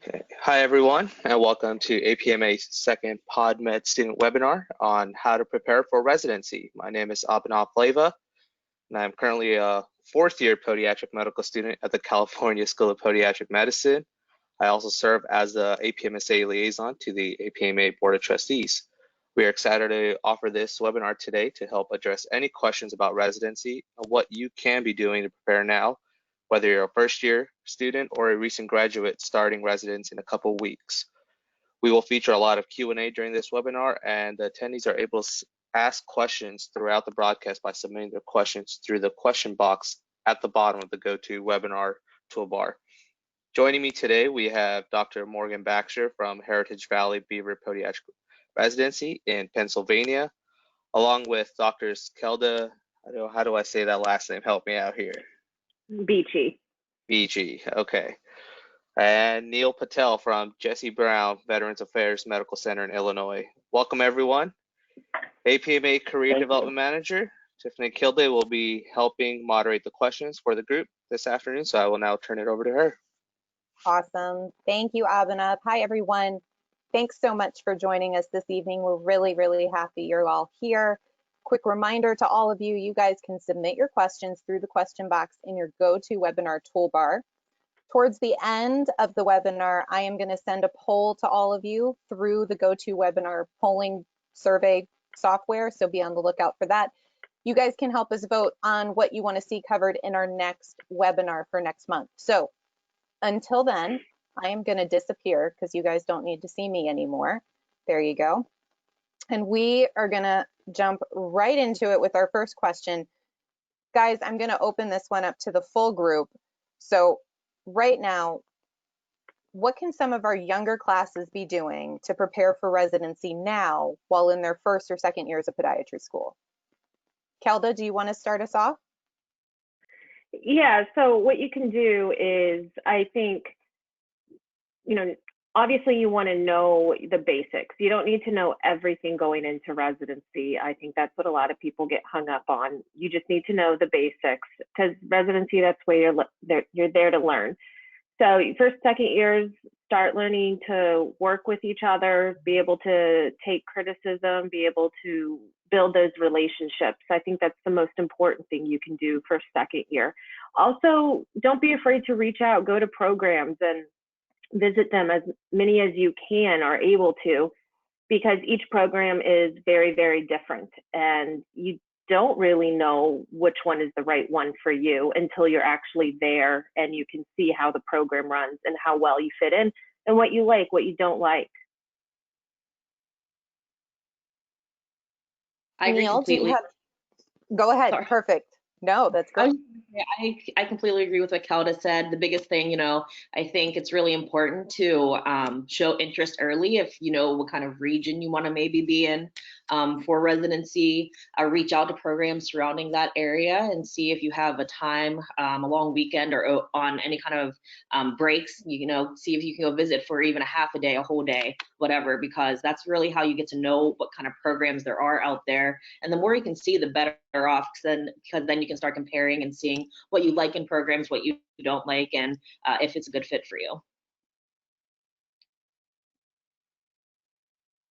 Okay. Hi, everyone, and welcome to APMA's second PodMed student webinar on how to prepare for residency. My name is Abhinav Leva, and I'm currently a fourth-year podiatric medical student at the California School of Podiatric Medicine. I also serve as the APMSA liaison to the APMA Board of Trustees. We are excited to offer this webinar today to help address any questions about residency and what you can be doing to prepare now, whether you're a first-year student or a recent graduate starting residence in a couple of weeks. We will feature a lot of Q&A during this webinar, and the attendees are able to ask questions throughout the broadcast by submitting their questions through the question box at the bottom of the GoToWebinar toolbar. Joining me today, we have Dr. Morgan Baxter from Heritage Valley Beaver Podiatric Residency in Pennsylvania, along with Drs. Kelda, how do I say that last name? Help me out here. Beachy. Beachy, okay. And Neil Patel from Jesse Brown Veterans Affairs Medical Center in Illinois. Welcome, everyone. APMA Career Development Manager, Tiffany Kilday, will be helping moderate the questions for the group this afternoon, so I will now turn it over to her. Awesome. Thank you, Abhinav. Hi, everyone. Thanks so much for joining us this evening. We're really happy you're all here. Quick reminder to all of you, you guys can submit your questions through the question box in your GoToWebinar toolbar. Towards the end of the webinar, I am going to send a poll to all of you through the GoToWebinar polling survey software, so be on the lookout for that. You guys can help us vote on what you want to see covered in our next webinar for next month. So until then, I am going to disappear because you guys don't need to see me anymore. There you go. And we are going to jump right into it with our first question. Guys, I'm going to open this one up to the full group. So right now, what can some of our younger classes be doing to prepare for residency now while in their first or second years of podiatry school? Kelda, do you want to start us off? Yeah, so what you can do is, I think, obviously you want to know the basics. You don't need to know everything going into residency. I think that's what a lot of people get hung up on. You just need to know the basics, because residency, that's where you're there to learn. So first, second years, start learning to work with each other, be able to take criticism, be able to build those relationships. I think that's the most important thing you can do for second year. Also, don't be afraid to reach out, go to programs and visit them, as many as you can are able to, because each program is very different, and you don't really know which one is the right one for you until you're actually there and you can see how the program runs and how well you fit in and what you like, what you don't like. I agree completely. Go ahead. Sorry. Perfect. No, that's great. I completely agree with what Kelda said. The biggest thing, I think it's really important to show interest early if you know what kind of region you want to maybe be in for residency. Reach out to programs surrounding that area and see if you have a time, a long weekend, or on any kind of breaks. See if you can go visit for even a half a day, a whole day, whatever, because that's really how you get to know what kind of programs there are out there. And the more you can see, the better off, because then you can start comparing and seeing what you like in programs, what you don't like, and if it's a good fit for you.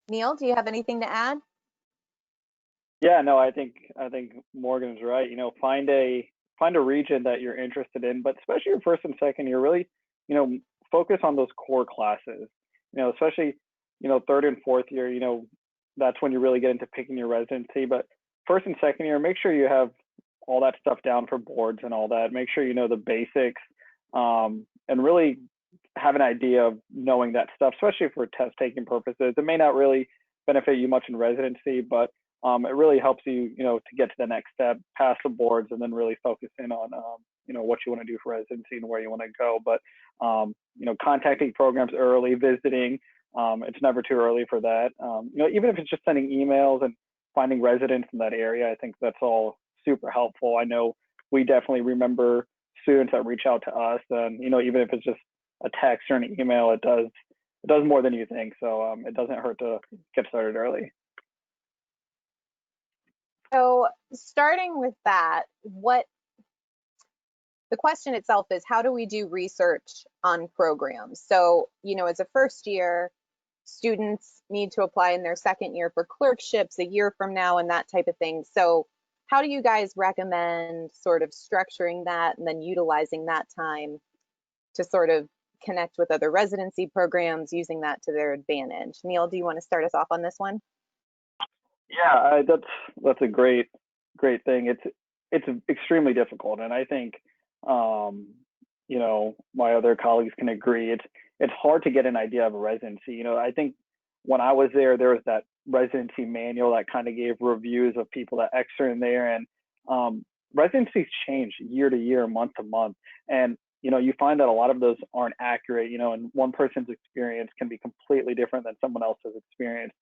Neil, do you have anything to add? Yeah, no, I think Morgan's right. Find a region that you're interested in, but especially your first and second year, really, focus on those core classes. Especially, third and fourth year, that's when you really get into picking your residency. But first and second year, make sure you have all that stuff down for boards and all that. Make sure you know the basics, and really have an idea of knowing that stuff, especially for test taking purposes. It may not really benefit you much in residency, but it really helps you, to get to the next step, pass the boards, and then really focus in on, what you want to do for residency and where you want to go. But, contacting programs early, visiting, it's never too early for that. Even if it's just sending emails and finding residents in that area, I think that's all super helpful. I know we definitely remember students that reach out to us, and, even if it's just a text or an email, it does more than you think. So it doesn't hurt to get started early. So starting with that, what the question itself is, how do we do research on programs? So, as a first year, students need to apply in their second year for clerkships a year from now and that type of thing. So how do you guys recommend sort of structuring that and then utilizing that time to sort of connect with other residency programs, using that to their advantage? Neil, do you want to start us off on this one? Yeah, that's a great thing. It's extremely difficult, and I think my other colleagues can agree. It's hard to get an idea of a residency. I think when I was there was that residency manual that kind of gave reviews of people that extern there, and residencies change year to year, month to month, and you find that a lot of those aren't accurate. And one person's experience can be completely different than someone else's experience.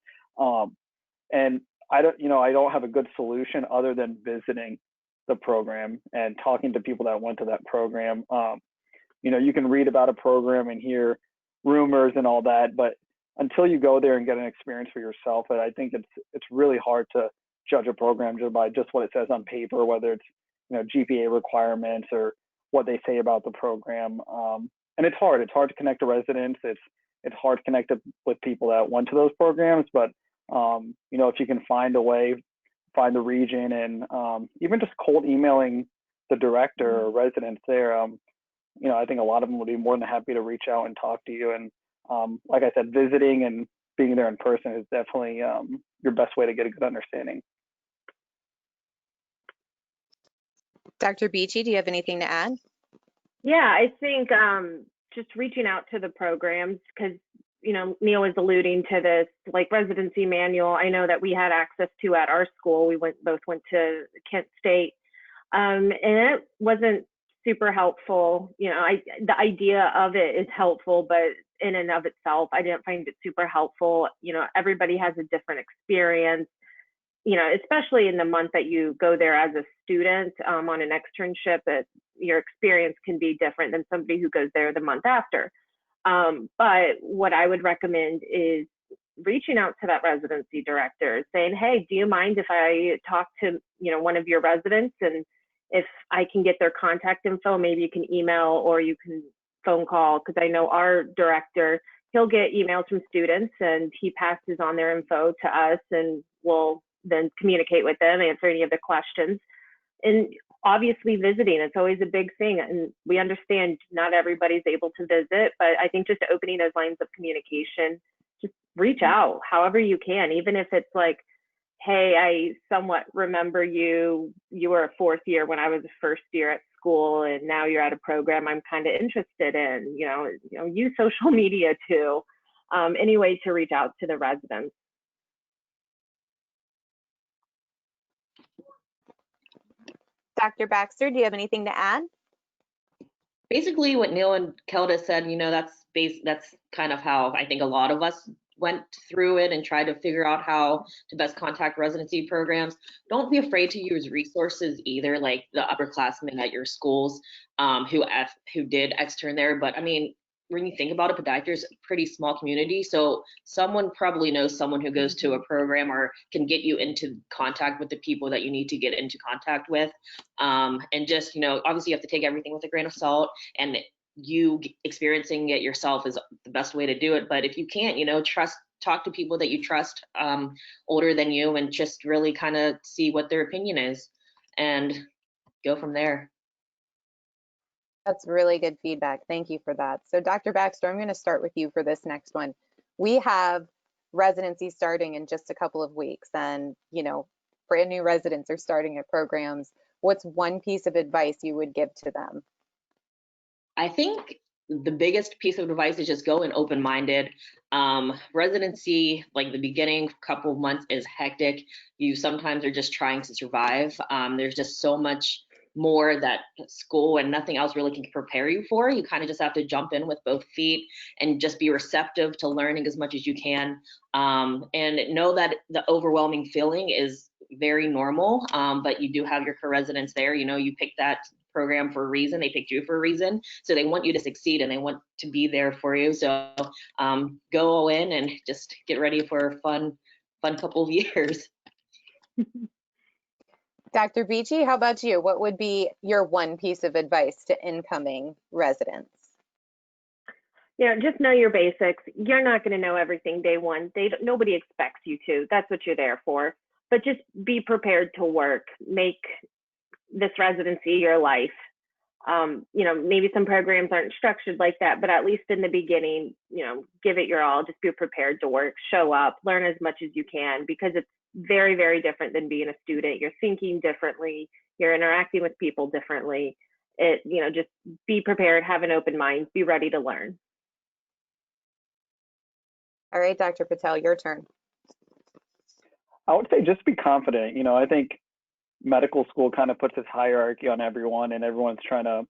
And I don't have a good solution other than visiting the program and talking to people that went to that program. You can read about a program and hear rumors and all that, but until you go there and get an experience for yourself, I think it's really hard to judge a program just by just what it says on paper, whether it's GPA requirements or what they say about the program. And it's hard to connect to residents. It's hard to connect with people that went to those programs, but if you can find a way, find the region, and even just cold emailing the director or residents there, I think a lot of them would be more than happy to reach out and talk to you. And like I said, visiting and being there in person is definitely your best way to get a good understanding. Dr. Beachy, do you have anything to add? Yeah, I think just reaching out to the programs, because Neil was alluding to this, like residency manual. I know that we had access to at our school. We both went to Kent State, and it wasn't super helpful. The idea of it is helpful, but in and of itself, I didn't find it super helpful. Everybody has a different experience. Especially in the month that you go there as a student on an externship, your experience can be different than somebody who goes there the month after. But what I would recommend is reaching out to that residency director, saying, hey, do you mind if I talk to one of your residents, and if I can get their contact info, maybe you can email or you can phone call, because I know our director, he'll get emails from students and he passes on their info to us, and we'll then communicate with them, answer any of the questions. And obviously visiting, it's always a big thing, and we understand not everybody's able to visit, but I think just opening those lines of communication, just reach out however you can, even if it's like, hey, I somewhat remember you were a fourth year when I was a first year at school, and now you're at a program I'm kind of interested in. Use social media too, any way to reach out to the residents. Dr. Baxter, do you have anything to add? Basically, what Neil and Kelda said, that's kind of how I think a lot of us went through it and tried to figure out how to best contact residency programs. Don't be afraid to use resources either, like the upperclassmen at your schools who did extern there. But I mean, when you think about it, Podiatry is a pretty small community, so someone probably knows someone who goes to a program or can get you into contact with the people that you need to get into contact with. And just, obviously you have to take everything with a grain of salt, and you experiencing it yourself is the best way to do it. But if you can't, talk to people that you trust older than you, and just really kind of see what their opinion is and go from there. That's really good feedback. Thank you for that. So Dr. Baxter, I'm going to start with you for this next one. We have residency starting in just a couple of weeks, and brand new residents are starting at programs. What's one piece of advice you would give to them? I think the biggest piece of advice is just go in open-minded. Residency, like the beginning couple of months, is hectic. You sometimes are just trying to survive. There's just so much more that school and nothing else really can prepare you for. You kind of just have to jump in with both feet and just be receptive to learning as much as you can. And know that the overwhelming feeling is very normal, but you do have your co-residents there. You pick that program for a reason. They picked you for a reason. So they want you to succeed and they want to be there for you. So go all in and just get ready for a fun couple of years. Dr. Beachy, how about you? What would be your one piece of advice to incoming residents? Just know your basics. You're not going to know everything day one. Nobody expects you to. That's what you're there for. But just be prepared to work. Make this residency your life. Maybe some programs aren't structured like that, but at least in the beginning, give it your all. Just be prepared to work, show up, learn as much as you can, because it's very, very different than being a student. You're thinking differently. You're interacting with people differently. Just be prepared, have an open mind, be ready to learn. All right, Dr. Patel, your turn. I would say just be confident. I think medical school kind of puts this hierarchy on everyone, and everyone's trying to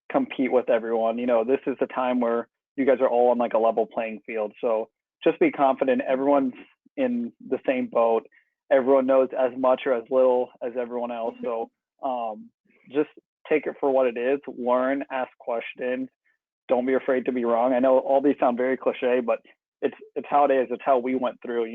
compete with everyone. This is the time where you guys are all on like a level playing field. So just be confident. Everyone's in the same boat. Everyone knows as much or as little as everyone else. So just take it for what it is. Learn, ask questions. Don't be afraid to be wrong. I know all these sound very cliche, but it's how it is. It's how we went through.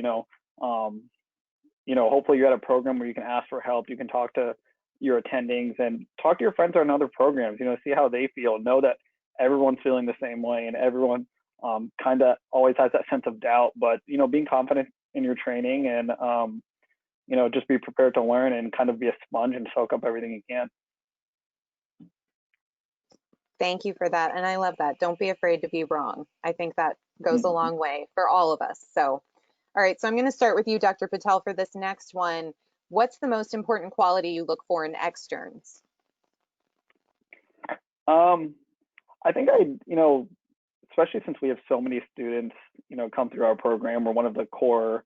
Hopefully you had a program where you can ask for help. You can talk to your attendings and talk to your friends on other programs. See how they feel. Know that everyone's feeling the same way, and everyone kind of always has that sense of doubt. But being confident in your training and just be prepared to learn and kind of be a sponge and soak up everything you can. Thank you for that. And I love that. Don't be afraid to be wrong. I think that goes a long way for all of us. So, all right. So I'm going to start with you, Dr. Patel, for this next one. What's the most important quality you look for in externs? I think especially since we have so many students, come through our program, we're one of the core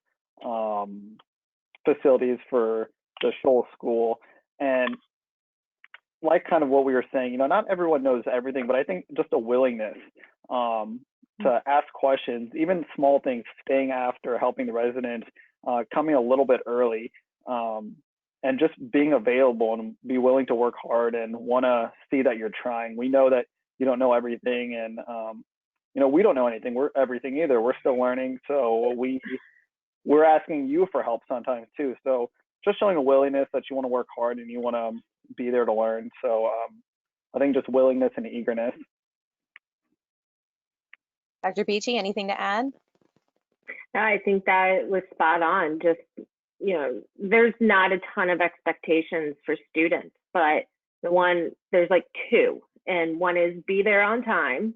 facilities for the Shoal School. And like kind of what we were saying, not everyone knows everything, but I think just a willingness to ask questions, even small things, staying after, helping the residents, coming a little bit early, and just being available and be willing to work hard and want to see that you're trying. We know that you don't know everything, and we don't know anything. We're everything either. We're still learning, so we're asking you for help sometimes too. So just showing a willingness that you want to work hard and you want to be there to learn. So I think just willingness and eagerness. Dr. Beachy, anything to add? I think that was spot on. Just, there's not a ton of expectations for students, but there's like two, and one is be there on time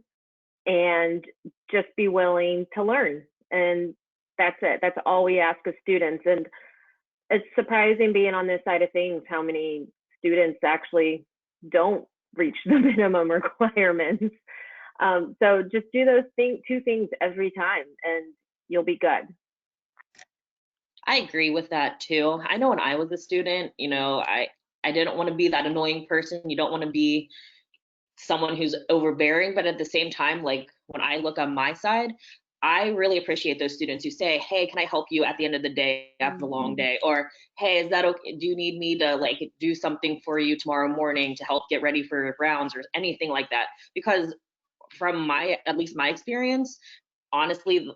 and just be willing to learn. And that's it. That's all we ask of students. And it's surprising, being on this side of things, how many students actually don't reach the minimum requirements. So just do those two things every time and you'll be good. I agree with that too. I know when I was a student, I didn't want to be that annoying person. You don't want to be someone who's overbearing, but at the same time, like when I look on my side, I really appreciate those students who say, hey, can I help you at the end of the day after a long day? Or, hey, is that okay? Do you need me to like do something for you tomorrow morning to help get ready for rounds or anything like that? Because from at least my experience, honestly,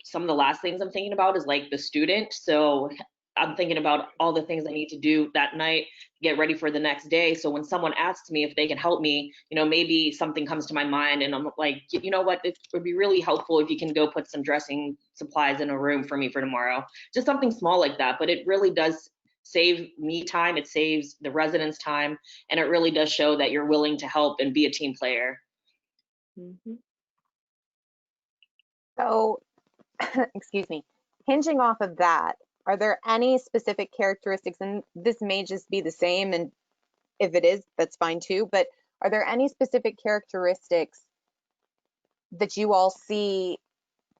some of the last things I'm thinking about is like the student. So I'm thinking about all the things I need to do that night, get ready for the next day. So when someone asks me if they can help me, maybe something comes to my mind and I'm like, you know what, it would be really helpful if you can go put some dressing supplies in a room for me for tomorrow. Just something small like that. But it really does save me time. It saves the residents time. And it really does show that you're willing to help and be a team player. Mm-hmm. So, excuse me, hinging off of that, are there any specific characteristics, and this may just be the same, and if it is, that's fine too, but are there any specific characteristics that you all see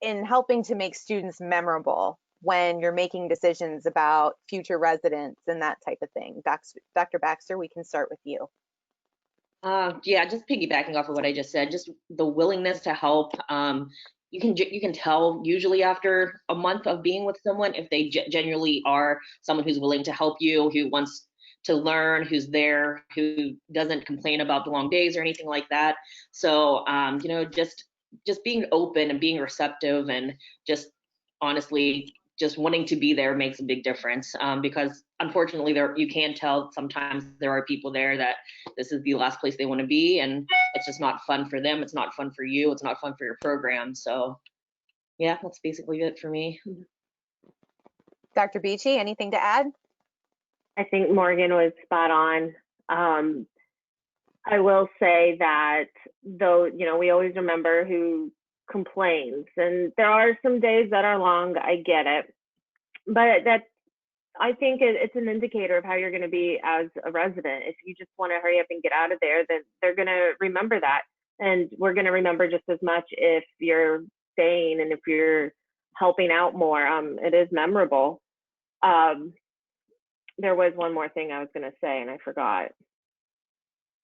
in helping to make students memorable when you're making decisions about future residents and that type of thing? Dr. Baxter, we can start with you. Yeah, just piggybacking off of what I just said, just the willingness to help. You can tell usually after a month of being with someone if they genuinely are someone who's willing to help you, who wants to learn, who's there, who doesn't complain about the long days or anything like that. So just being open and being receptive and just honestly just wanting to be there makes a big difference, because unfortunately you can tell sometimes there are people there that this is the last place they want to be, and it's just not fun for them. It's not fun for you. It's not fun for your program. So yeah, that's basically it for me. Dr. Beachy, anything to add? I think Morgan was spot on. I will say that though, we always remember who complains, and there are some days that are long. I get it, but I think it's an indicator of how you're going to be as a resident. If you just want to hurry up and get out of there, then they're going to remember that, and we're going to remember just as much if you're staying and if you're helping out more. It is memorable. There was one more thing I was going to say and I forgot.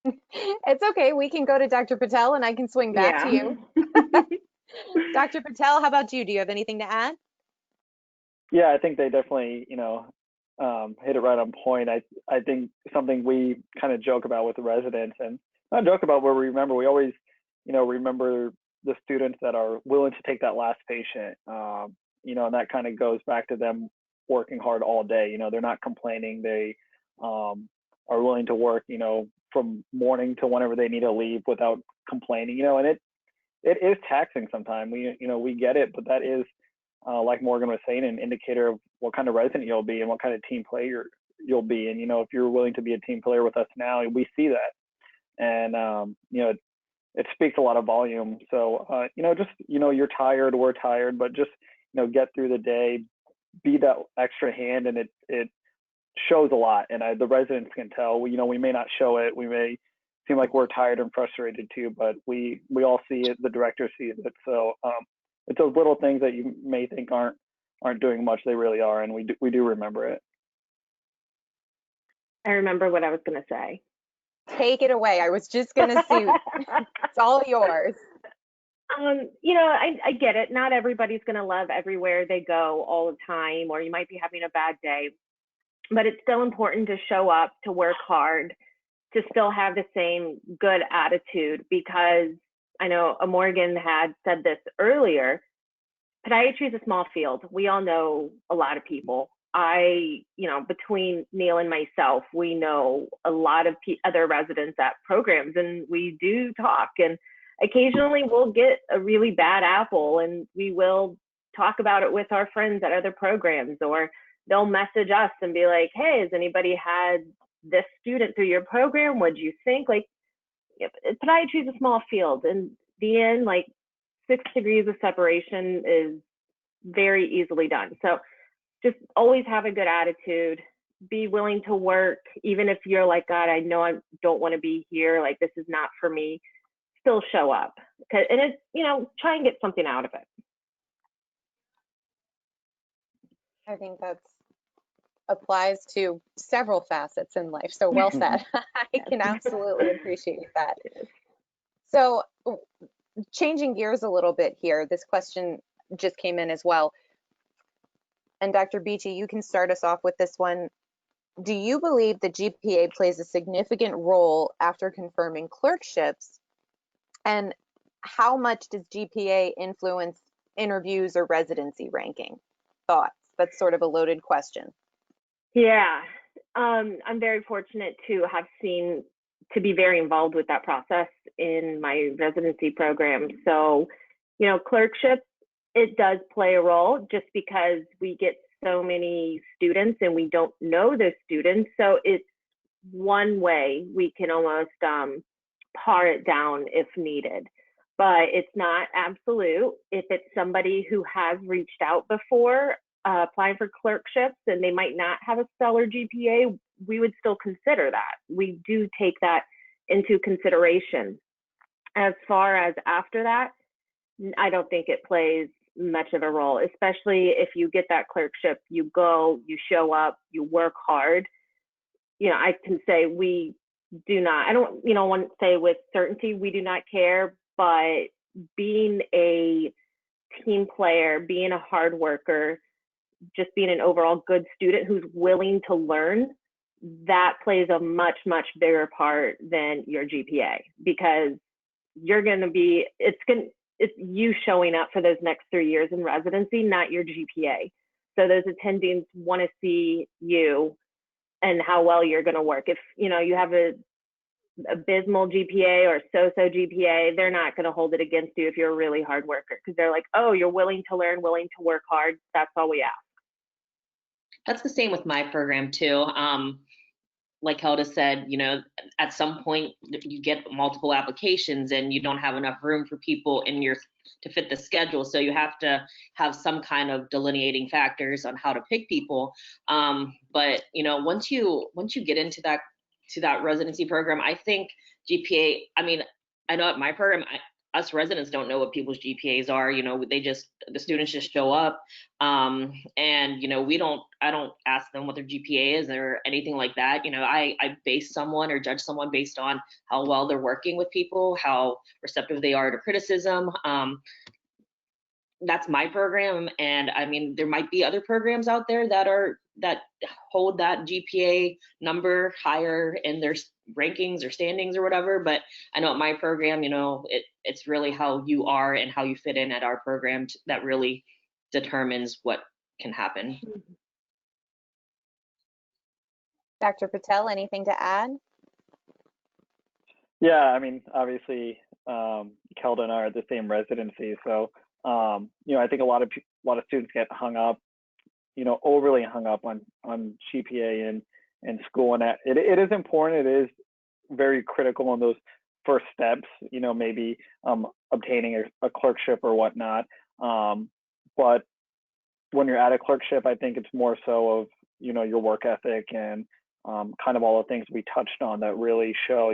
It's okay. We can go to Dr. Patel and I can swing back to you. Dr. Patel, how about you? Do you have anything to add? Yeah, I think they definitely, hit it right on point. I think something we kind of joke about with the residents, and not joke about, where we remember, we always, remember the students that are willing to take that last patient, and that kind of goes back to them working hard all day. They're not complaining. They are willing to work, from morning to whenever they need to leave without complaining, and it is taxing sometimes. We get it, but that is, like Morgan was saying, an indicator of what kind of resident you'll be and what kind of team player you'll be. And, if you're willing to be a team player with us now, we see that. And, it speaks a lot of volume. So, just, you're tired, we're tired, but just, get through the day, be that extra hand, and it shows a lot. And the residents can tell. We may not show it. We may seem like we're tired and frustrated too, but we all see it. The director sees it. So, it's those little things that you may think aren't doing much. They really are, and we do remember it. I remember what I was going to say. Take it away. I was just going to see. It's all yours. I get it. Not everybody's going to love everywhere they go all the time, or you might be having a bad day, but it's still important to show up, to work hard, to still have the same good attitude, because I know Morgan had said this earlier, podiatry is a small field. We all know a lot of people. Between Neil and myself, we know a lot of other residents at programs, and we do talk, and occasionally we'll get a really bad apple and we will talk about it with our friends at other programs, or they'll message us and be like, hey, has anybody had this student through your program? What'd you think? Like, podiatry is a small field. In the end, like 6 degrees of separation is very easily done. So just always have a good attitude, be willing to work, even if you're like, God, I know I don't want to be here, like this is not for me, still show up. And it's, try and get something out of it. I think that's applies to several facets in life. So well said. I can absolutely appreciate that. So changing gears a little bit here, this question just came in as well. And Dr. Beachy, you can start us off with this one. Do you believe the GPA plays a significant role after confirming clerkships? And how much does GPA influence interviews or residency ranking? Thoughts? That's sort of a loaded question. Yeah, I'm very fortunate to be very involved with that process in my residency program. So, clerkship, it does play a role, just because we get so many students and we don't know the students. So it's one way we can almost par it down if needed, but it's not absolute. If it's somebody who has reached out before, applying for clerkships, and they might not have a stellar GPA, we would still consider that. We do take that into consideration. As far as after that, I don't think it plays much of a role, especially if you get that clerkship, you go, you show up, you work hard. I can say we do not, I don't, want to say with certainty, we do not care, but being a team player, being a hard worker, just being an overall good student who's willing to learn, that plays a much, much bigger part than your GPA, because you're going to be, it's you showing up for those next 3 years in residency, not your GPA. So those attendings want to see you and how well you're going to work. If you have a abysmal GPA or so-so GPA, they're not going to hold it against you if you're a really hard worker, because they're like, oh, you're willing to learn, willing to work hard. That's all we ask. That's the same with my program too. Like Helda said, at some point you get multiple applications and you don't have enough room for people to fit the schedule. So you have to have some kind of delineating factors on how to pick people. But once you get into that residency program, I think GPA, I know at my program, us residents don't know what people's GPAs are. The students just show up. And I don't ask them what their GPA is or anything like that. I base someone or judge someone based on how well they're working with people, how receptive they are to criticism. That's my program. And there might be other programs out there that hold that GPA number higher in their rankings or standings or whatever. But I know at my program, it's really how you are and how you fit in at our program that really determines what can happen. Dr. Patel, anything to add? Yeah, obviously, Kelda and I are at the same residency, so I think a lot of students get hung up, overly hung up on GPA in school, and it is important. It is very critical in those first steps. Maybe obtaining a clerkship or whatnot. But when you're at a clerkship, I think it's more so of your work ethic and kind of all the things we touched on that really show.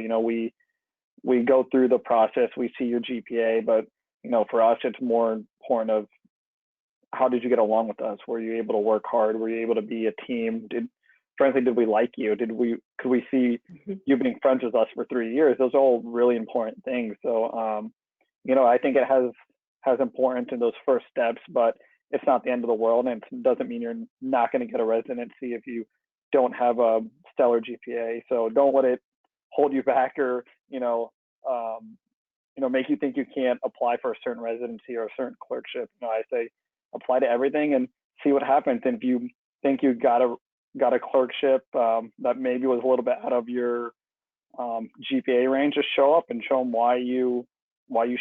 We go through the process, we see your GPA, but for us, it's more important of how did you get along with us? Were you able to work hard? Were you able to be a team? Did we like you? Could we see you being friends with us for 3 years? Those are all really important things. So, I think it has importance in those first steps, but it's not the end of the world, and it doesn't mean you're not going to get a residency if you don't have a stellar GPA. So don't let it hold you back or make you think you can't apply for a certain residency or a certain clerkship. I say apply to everything and see what happens. And if you think you got a clerkship that maybe was a little bit out of your GPA range, just show up and show them why you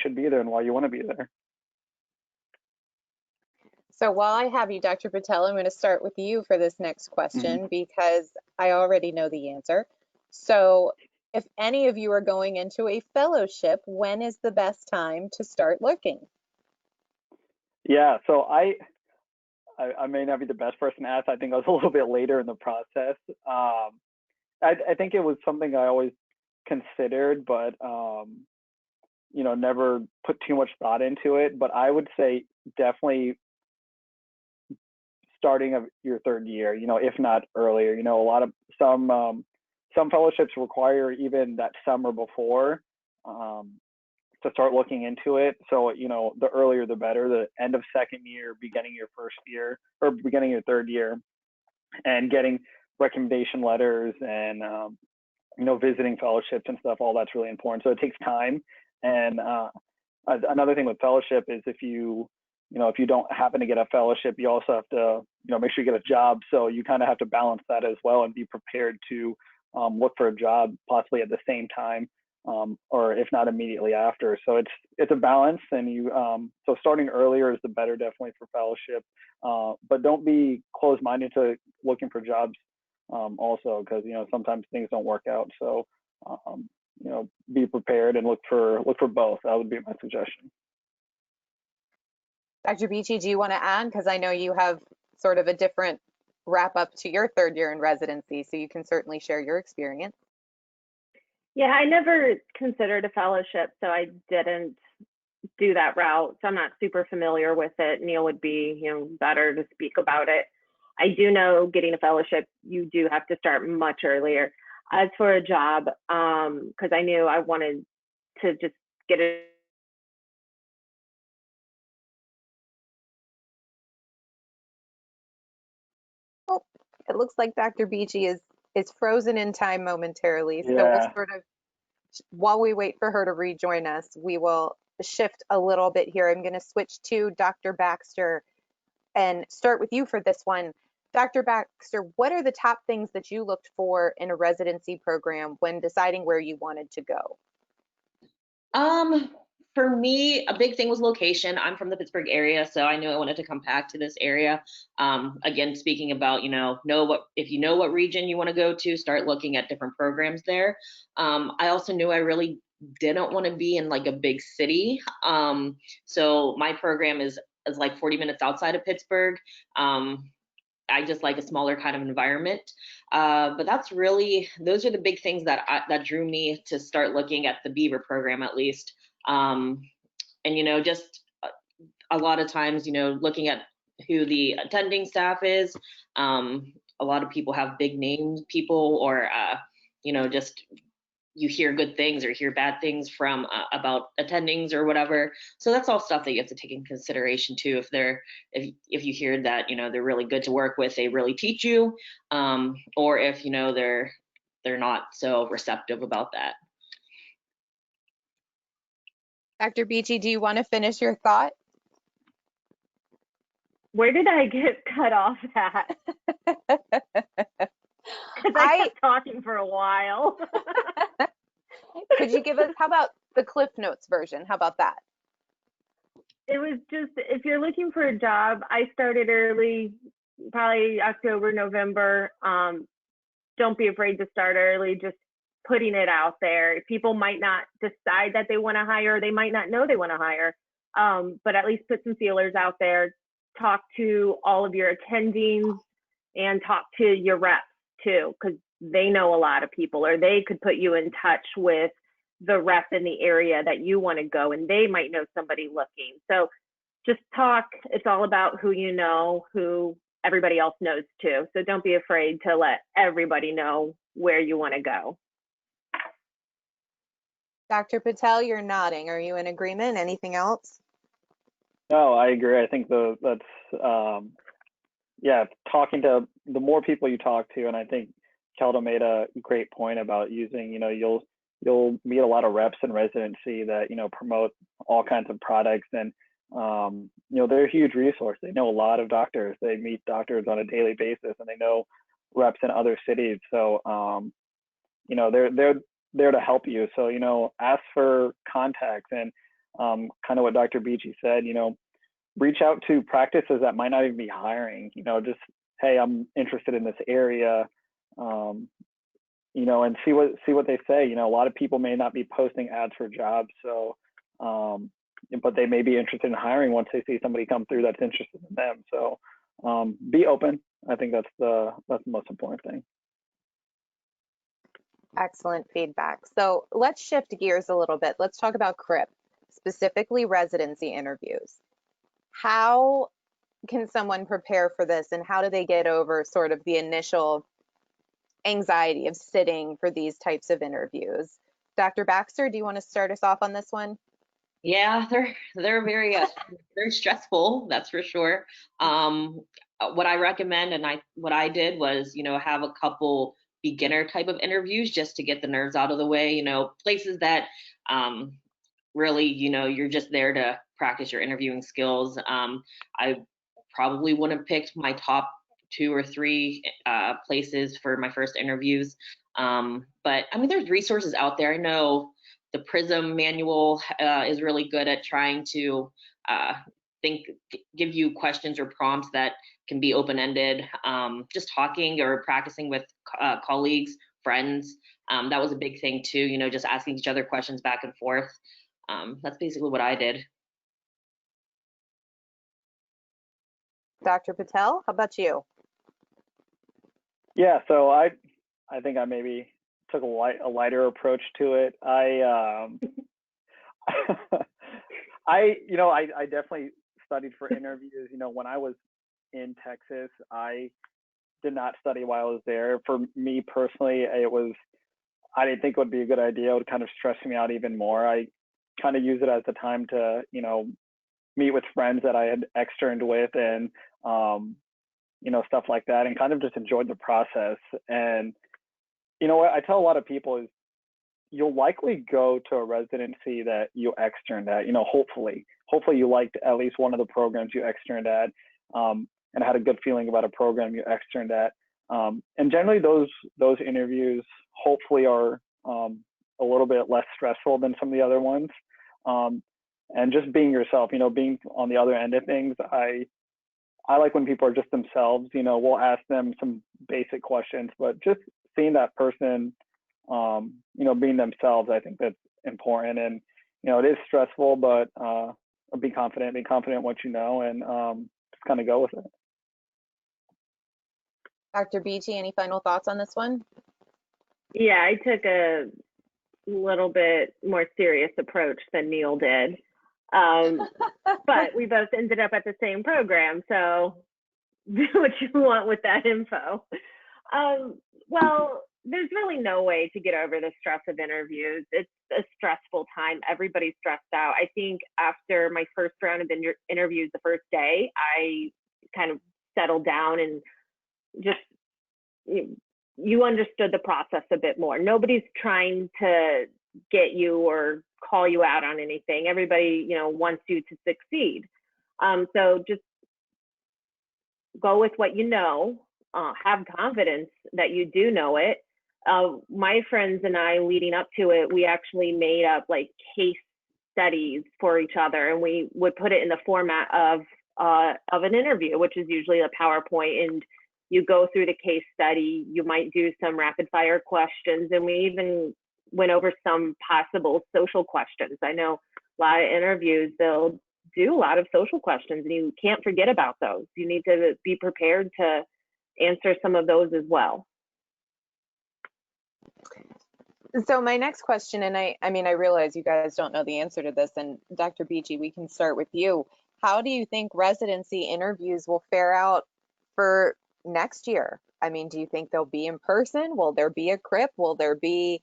should be there and why you want to be there. So while I have you, Dr. Patel, I'm going to start with you for this next question because I already know the answer. So if any of you are going into a fellowship, when is the best time to start looking? Yeah, so I may not be the best person to ask. I think I was a little bit later in the process. I think it was something I always considered, but never put too much thought into it. But I would say definitely starting of your third year, if not earlier. Some fellowships require even that summer before to start looking into it. So, the earlier the better, the end of second year, beginning your first year, or beginning your third year, and getting recommendation letters and, visiting fellowships and stuff, all that's really important. So it takes time. And another thing with fellowship is if you don't happen to get a fellowship, you also have to, make sure you get a job. So you kind of have to balance that as well and be prepared to look for a job possibly at the same time, or if not immediately after. So it's a balance, and so starting earlier is the better, definitely, for fellowship. But don't be closed-minded to looking for jobs also, because sometimes things don't work out. So be prepared and look for both. That would be my suggestion. Dr. Beachy, do you want to add? Because I know you have sort of a different wrap up to your third year in residency, so you can certainly share your experience. Yeah, I never considered a fellowship, so I didn't do that route. So I'm not super familiar with it. Neil would be, better to speak about it. I do know getting a fellowship, you do have to start much earlier. As for a job, because I knew I wanted to just get it. Oh, it looks like Dr. Beachy is frozen in time momentarily. So Yeah. we'll sort of, while we wait for her to rejoin us, we will shift a little bit here. I'm going to switch to Dr. Baxter. and start with you for this one. Dr. Baxter, what are the top things that you looked for in a residency program when deciding where you wanted to go? For me, a big thing was location. I'm from the Pittsburgh area, so I knew I wanted to come back to this area. Again, speaking about, if you know what region you want to go to, start looking at different programs there. I also knew I really didn't want to be in like a big city. So my program is like 40 minutes outside of Pittsburgh. I just like a smaller kind of environment. But those are the big things that drew me to start looking at the Beaver program, at least. And just a lot of times, looking at who the attending staff is. A lot of people have big names people, or just you hear good things or hear bad things from about attendings or whatever. So that's all stuff that you have to take in consideration too. If you hear that they're really good to work with, they really teach you, or if they're not so receptive about that. Dr. Beachy, do you want to finish your thought? Where did I get cut off at? Because I kept talking for a while. Could you give us, how about the Cliff Notes version? How about that? It was just, if you're looking for a job, I started early, probably October, November. Don't be afraid to start early, just putting it out there. People might not decide that they want to hire, they might not know they want to hire, but at least put some feelers out there. Talk to all of your attendings and talk to your reps too, because they know a lot of people, or they could put you in touch with the rep in the area that you want to go, and they might know somebody looking. So just talk. It's all about who you know, who everybody else knows too. So don't be afraid to let everybody know where you want to go. Dr. Patel, you're nodding. Are you in agreement? Anything else? No, I agree. I think talking to the more people you talk to, and I think Kelda made a great point about using, you'll meet a lot of reps in residency that, promote all kinds of products, and, they're a huge resource. They know a lot of doctors. They meet doctors on a daily basis, and they know reps in other cities. So, they're there to help you. So, ask for contacts, and kind of what Dr. Beachy said, reach out to practices that might not even be hiring, just, hey, I'm interested in this area, and see what they say. A lot of people may not be posting ads for jobs, so, but they may be interested in hiring once they see somebody come through that's interested in them. So, be open. I think that's the most important thing. Excellent feedback. So let's shift gears a little bit. Let's talk about CRIP, specifically residency interviews. How can someone prepare for this, and how do they get over sort of the initial anxiety of sitting for these types of interviews? Dr. Baxter, do you want to start us off on this one? Yeah, they're very very stressful, that's for sure. What I recommend, and what I did was, have a couple beginner type of interviews just to get the nerves out of the way. Places that really, you're just there to practice your interviewing skills. I probably wouldn't have picked my top 2 or 3 places for my first interviews. But I mean, there's resources out there. I know the PRISM manual is really good at trying to give you questions or prompts that can be open-ended. Just talking or practicing with colleagues, friends. That was a big thing too, just asking each other questions back and forth. That's basically what I did. Dr. Patel, how about you? Yeah, so I think I maybe took a lighter approach to it. I definitely studied for interviews. When I was in Texas, I did not study while I was there. For me personally, I didn't think it would be a good idea. It would kind of stress me out even more. I kind of use it as a time to, meet with friends that I had externed with, and, stuff like that, and kind of just enjoyed the process. And, what I tell a lot of people is, you'll likely go to a residency that you externed at, hopefully you liked at least one of the programs you externed at. and had a good feeling about a program you externed at. And generally those interviews hopefully are a little bit less stressful than some of the other ones. And just being yourself, being on the other end of things. I like when people are just themselves. We'll ask them some basic questions, but just seeing that person, being themselves, I think that's important. And it is stressful, but be confident in what you know, and just kind of go with it. Dr. Beachy, any final thoughts on this one? Yeah, I took a little bit more serious approach than Neil did. But we both ended up at the same program, so do what you want with that info. Well, there's really no way to get over the stress of interviews. It's a stressful time. Everybody's stressed out. I think after my first round of interviews the first day, I kind of settled down and just, you understood the process a bit more. Nobody's trying to get you or call you out on anything. Everybody, wants you to succeed. So just go with what you know, have confidence that you do know it. My friends and I, leading up to it, we actually made up like case studies for each other, and we would put it in the format of an interview, which is usually a PowerPoint, and you go through the case study. You might do some rapid fire questions, and we even went over some possible social questions. I know a lot of interviews, they'll do a lot of social questions, and you can't forget about those. You need to be prepared to answer some of those as well. So my next question, and I realize you guys don't know the answer to this, and Dr. Beachy, we can start with you. How do you think residency interviews will fare out for next year? Do you think they'll be in person? Will there be a CRIP? Will there be,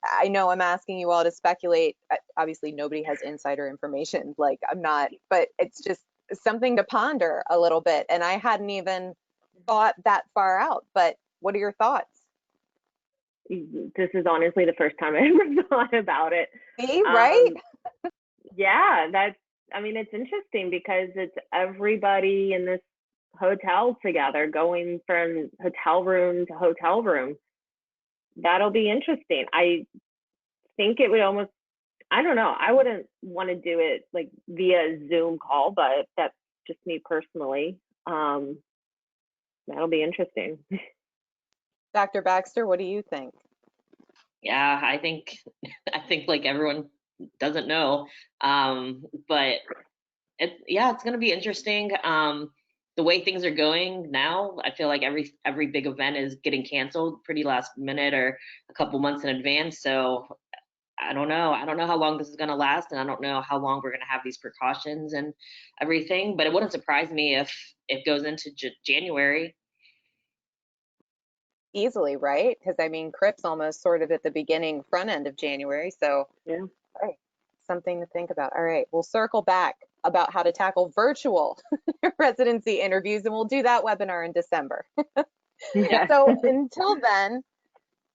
I know I'm asking you all to speculate. Obviously, nobody has insider information, like I'm not, but it's just something to ponder a little bit. And I hadn't even thought that far out, but what are your thoughts? This is honestly the first time I ever thought about it. Me, right? Yeah, it's interesting because it's everybody in this hotel together, going from hotel room to hotel room. That'll be interesting. I think it would almost, I don't know, I wouldn't want to do it like via Zoom call, but that's just me personally. That'll be interesting. Dr. Baxter, what do you think? Yeah, I think like everyone doesn't know, but it's going to be interesting. The way things are going now, I feel like every big event is getting canceled pretty last minute or a couple months in advance. So I don't know. I don't know how long this is going to last, and I don't know how long we're going to have these precautions and everything. But it wouldn't surprise me if it goes into January. Easily, right? Because CRIP's almost sort of at the beginning, front end of January. So yeah, all right, something to think about. All right, we'll circle back about how to tackle virtual residency interviews, and we'll do that webinar in December. yeah. So until then,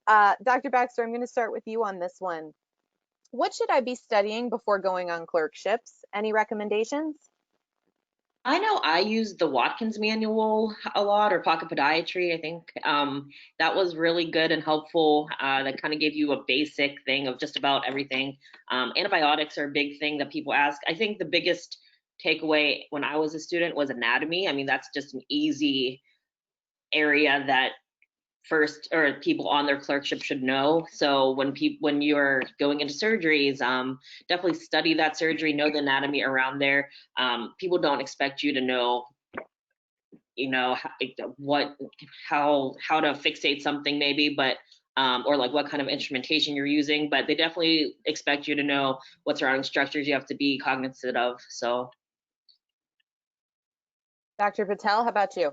Dr. Baxter, I'm going to start with you on this one. What should I be studying before going on clerkships? Any recommendations? I know I use the Watkins manual a lot, or Pocket Podiatry. I think that was really good and helpful. That kind of gave you a basic thing of just about everything. Antibiotics are a big thing that people ask. I think the biggest takeaway when I was a student was anatomy. That's just an easy area that people on their clerkship should know. So when you're going into surgeries, definitely study that surgery, know the anatomy around there. People don't expect you to know, how to fixate something maybe, but or like what kind of instrumentation you're using, but they definitely expect you to know what surrounding structures you have to be cognizant of. So, Dr. Patel, how about you?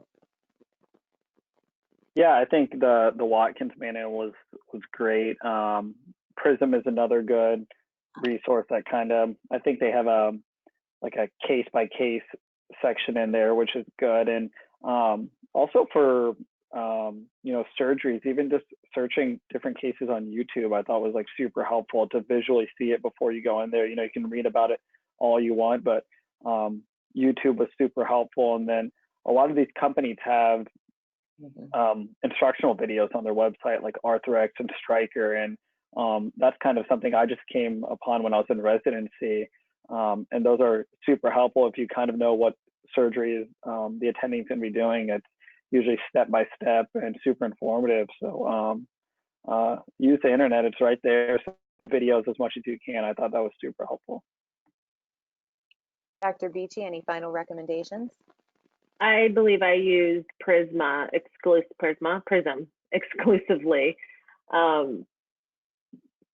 Yeah, I think the Watkins manual was great. Prism is another good resource that I think they have a case by case section in there, which is good. And also for surgeries, even just searching different cases on YouTube, I thought was super helpful to visually see it before you go in there. You can read about it all you want, but YouTube was super helpful. And then a lot of these companies have instructional videos on their website, like Arthrex and Stryker, and that's kind of something I just came upon when I was in residency, and those are super helpful if you kind of know what surgery the attending can be doing. It's usually step by step and super informative. So use the internet; it's right there. So videos as much as you can. I thought that was super helpful. Dr. Beachy, any final recommendations? I believe I used Prism exclusively, and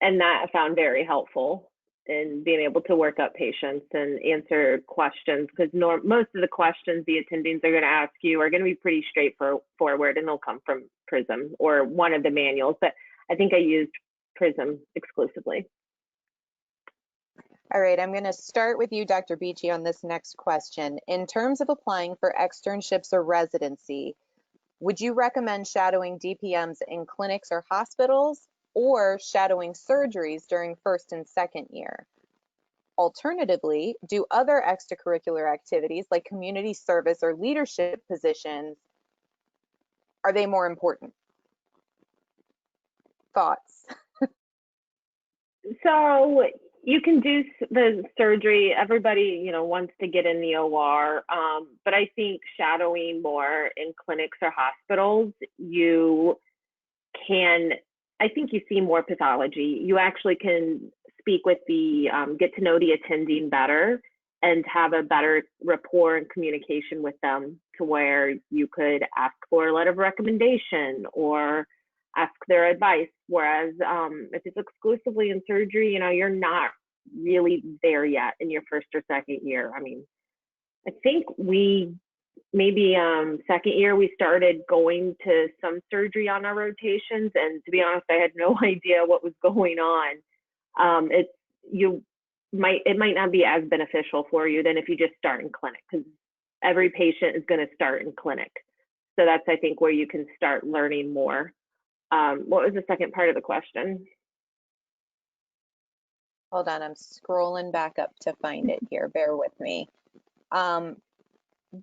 that I found very helpful in being able to work up patients and answer questions, because most of the questions the attendings are going to ask you are going to be pretty straightforward, and they'll come from Prism or one of the manuals. But I think I used Prism exclusively. All right, I'm going to start with you, Dr. Beachy, on this next question. In terms of applying for externships or residency, would you recommend shadowing DPMs in clinics or hospitals, or shadowing surgeries during first and second year? Alternatively, do other extracurricular activities like community service or leadership positions, are they more important? Thoughts? So you can do the surgery. Everybody, wants to get in the OR, but I think shadowing more in clinics or hospitals, I think you see more pathology. You actually can speak with get to know the attending better and have a better rapport and communication with them, to where you could ask for a letter of recommendation or ask their advice. Whereas if it's exclusively in surgery, you're not really there yet in your first or second year. I mean, I think maybe second year we started going to some surgery on our rotations, and to be honest, I had no idea what was going on. It might not be as beneficial for you than if you just start in clinic, because every patient is going to start in clinic. So that's, I think, where you can start learning more. What was the second part of the question? Hold on, I'm scrolling back up to find it here. Bear with me.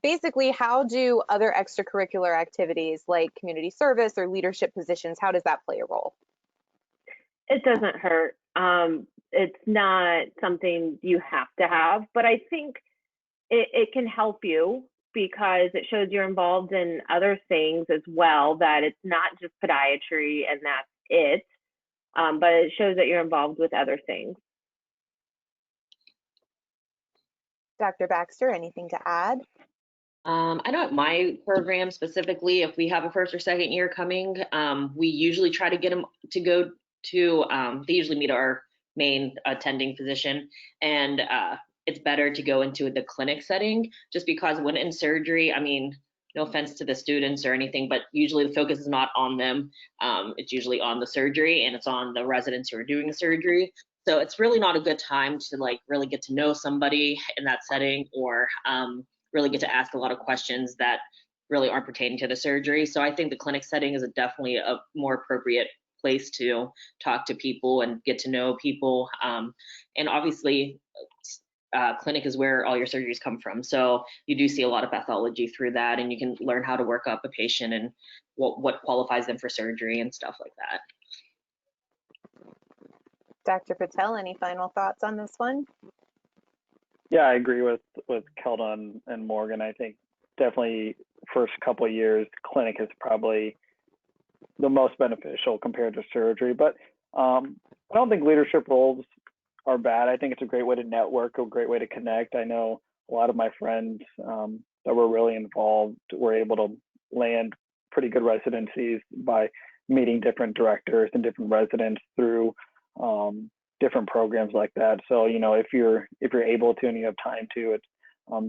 Basically, how do other extracurricular activities like community service or leadership positions, how does that play a role? It doesn't hurt. It's not something you have to have, but I think it can help you, because it shows you're involved in other things as well, that it's not just podiatry and that's it, but it shows that you're involved with other things. Dr. Baxter, anything to add? I know at my program specifically, if we have a first or second year coming, we usually try to get them to go to, they usually meet our main attending physician, and it's better to go into the clinic setting, just because when in surgery, I mean, no offense to the students or anything, but usually the focus is not on them. It's usually on the surgery, and it's on the residents who are doing the surgery. So it's really not a good time to really get to know somebody in that setting, or really get to ask a lot of questions that really aren't pertaining to the surgery. So I think the clinic setting is definitely a more appropriate place to talk to people and get to know people. And obviously, clinic is where all your surgeries come from. So you do see a lot of pathology through that, and you can learn how to work up a patient and what qualifies them for surgery and stuff like that. Dr. Patel, any final thoughts on this one? Yeah, I agree with Keldon and Morgan. I think definitely first couple of years, clinic is probably the most beneficial compared to surgery. But I don't think leadership roles are bad. I think it's a great way to network, a great way to connect. I know a lot of my friends that were really involved were able to land pretty good residencies by meeting different directors and different residents through different programs like that. So, if you're able to and you have time to, it's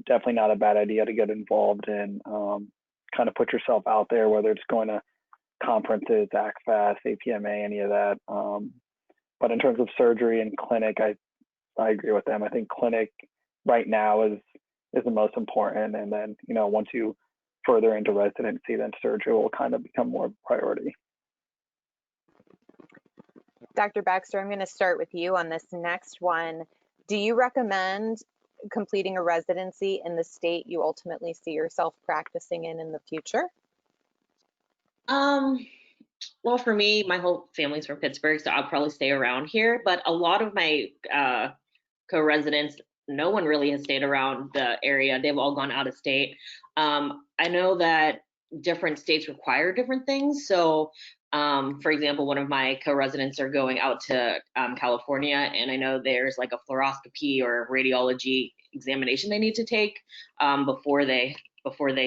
definitely not a bad idea to get involved and kind of put yourself out there, whether it's going to conferences, ACFAS, APMA, any of that. But in terms of surgery and clinic, I agree with them. I think clinic right now is the most important, and then once you further into residency, then surgery will kind of become more priority. Dr. Baxter, I'm going to start with you on this next one. Do you recommend completing a residency in the state you ultimately see yourself practicing in the future? Well, for me, my whole family's from Pittsburgh, so I'll probably stay around here. But a lot of my co-residents, no one really has stayed around the area. They've all gone out of state. I know that different states require different things. So, for example, one of my co-residents are going out to California, and I know there's like a fluoroscopy or radiology examination they need to take before they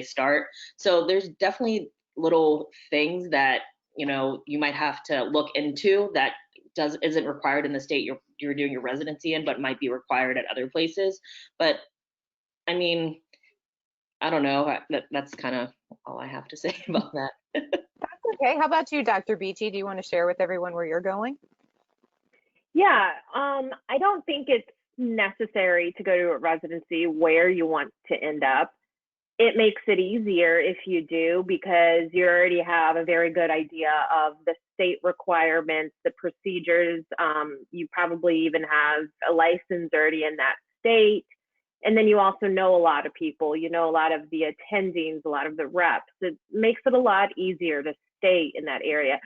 start. So there's definitely little things that you might have to look into that isn't required in the state you're doing your residency in, but might be required at other places. But I mean, I don't know. That's kind of all I have to say about that. That's okay. How about you, Dr. Beachy? Do you want to share with everyone where you're going? Yeah, I don't think it's necessary to go to a residency where you want to end up. It makes it easier if you do, because you already have a very good idea of the state requirements, the procedures. You probably even have a license already in that state. And then you also know a lot of people, you know, a lot of the attendings, a lot of the reps. It makes it a lot easier to stay in that area.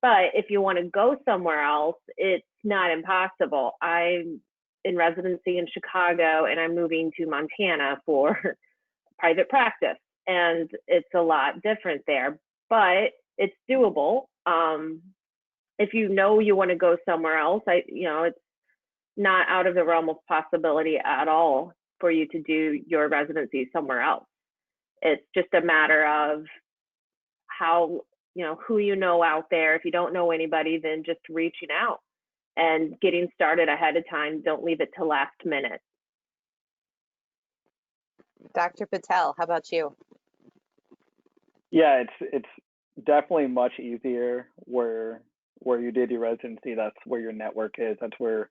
But if you want to go somewhere else, it's not impossible. I'm in residency in Chicago and I'm moving to Montana for private practice, and it's a lot different there, but it's doable. If you know you want to go somewhere else, it's not out of the realm of possibility at all for you to do your residency somewhere else. It's just a matter of how, who you know out there. If you don't know anybody, then just reaching out and getting started ahead of time. Don't leave it to last minute. Dr. Patel, how about you? Yeah, it's definitely much easier where you did your residency. That's where your network is. That's where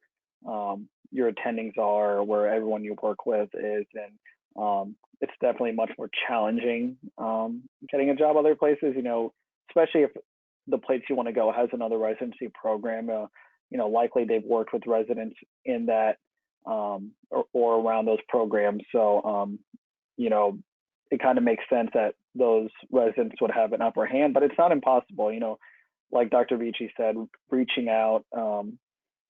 your attendings are, where everyone you work with is, and it's definitely much more challenging getting a job other places. Especially if the place you want to go has another residency program. Likely they've worked with residents in that or around those programs. So it kind of makes sense that those residents would have an upper hand, but it's not impossible. Like Dr. Vici said, reaching out,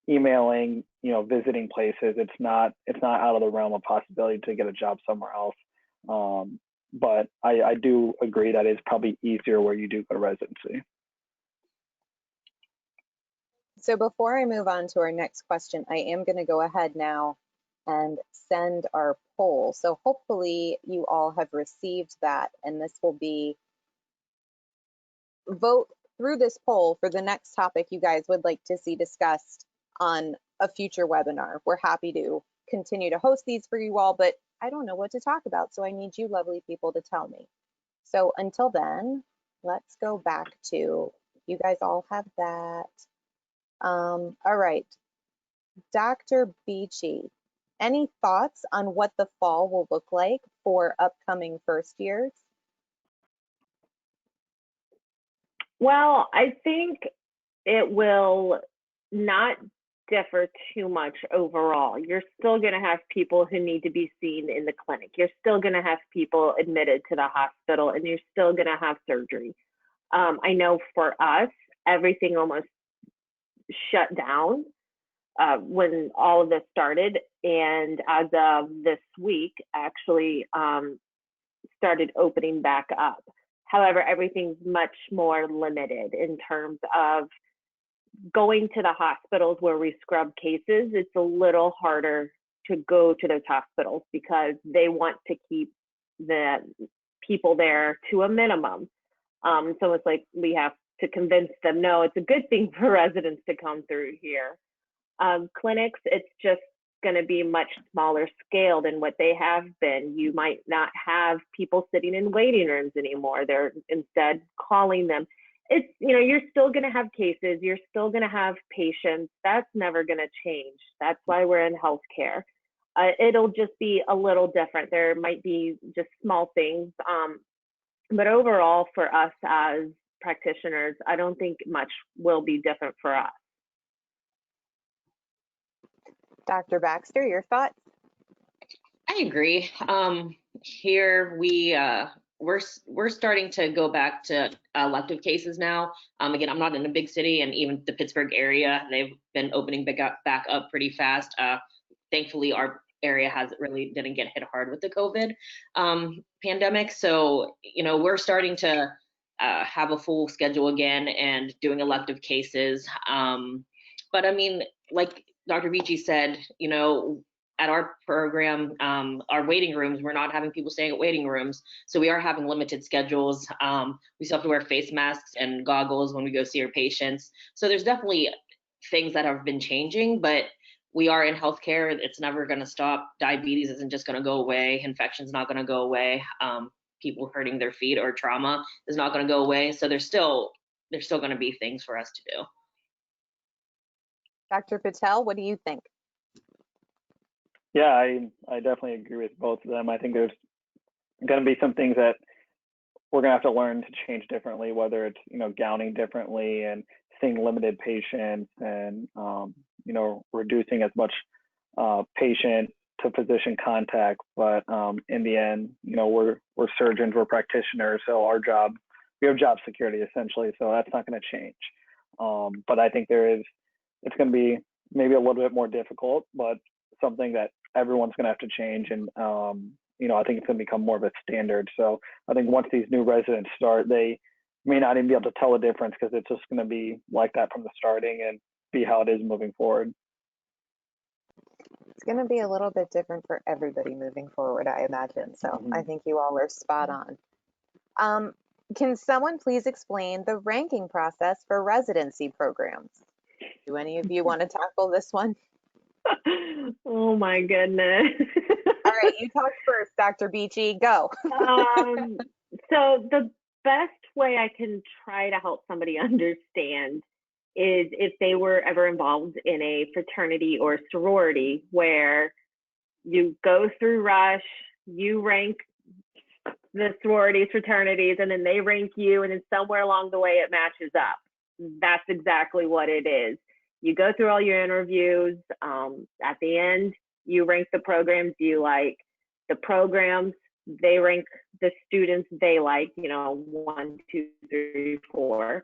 emailing, visiting places, it's not out of the realm of possibility to get a job somewhere else. But I do agree that it's probably easier where you do go to residency. So before I move on to our next question, I am going to go ahead now and send our poll. So hopefully you all have received that, and this will be vote through this poll for the next topic you guys would like to see discussed on a future webinar. We're happy to continue to host these for you all, but I don't know what to talk about, so I need you lovely people to tell me. So until then, let's go back to, you guys all have that. All right, Dr. Beachy, any thoughts on what the fall will look like for upcoming first years? Well, I think it will not differ too much overall. You're still going to have people who need to be seen in the clinic. You're still going to have people admitted to the hospital, and you're still going to have surgery. I know for us, everything almost shut down when all of this started, and as of this week, actually started opening back up. However, everything's much more limited in terms of going to the hospitals where we scrub cases. It's a little harder to go to those hospitals because they want to keep the people there to a minimum. So it's like we have to convince them, no, it's a good thing for residents to come through here. Clinics, it's just going to be much smaller scale than what they have been. You might not have people sitting in waiting rooms anymore. They're instead calling them. It's, you're still going to have cases. You're still going to have patients. That's never going to change. That's why we're in healthcare. It'll just be a little different. There might be just small things. But overall, for us as practitioners, I don't think much will be different for us. Dr. Baxter, your thoughts? I agree. Here we're starting to go back to elective cases now. Again, I'm not in a big city, and even the Pittsburgh area, they've been opening back up pretty fast. Thankfully, our area didn't get hit hard with the COVID pandemic. So, we're starting to have a full schedule again and doing elective cases. But I mean, like Dr. Vici said, at our program, our waiting rooms, we're not having people staying at waiting rooms. So we are having limited schedules. We still have to wear face masks and goggles when we go see our patients. So there's definitely things that have been changing, but we are in healthcare. It's never going to stop. Diabetes isn't just going to go away. Infection's not going to go away. People hurting their feet or trauma is not going to go away. So there's still going to be things for us to do. Dr. Patel, what do you think? Yeah, I definitely agree with both of them. I think there's going to be some things that we're going to have to learn to change differently, whether it's, gowning differently and seeing limited patients and, reducing as much patient to physician contact. But in the end, we're surgeons, we're practitioners. So we have job security essentially. So that's not going to change. But I think it's going to be maybe a little bit more difficult, but something that everyone's going to have to change. And, I think it's going to become more of a standard. So I think once these new residents start, they may not even be able to tell the difference because it's just going to be like that from the starting and be how it is moving forward. It's going to be a little bit different for everybody moving forward, I imagine. So I think you all are spot on. Can someone please explain the ranking process for residency programs? Do any of you want to tackle this one? Oh my goodness. All right, you talk first, Dr. Beachy. Go. So the best way I can try to help somebody understand is if they were ever involved in a fraternity or sorority where you go through Rush, you rank the sororities, fraternities, and then they rank you, and then somewhere along the way it matches up. That's exactly what it is. You go through all your interviews. At the end, you rank the programs you like. The programs, they rank the students they like, 1, 2, 3, 4.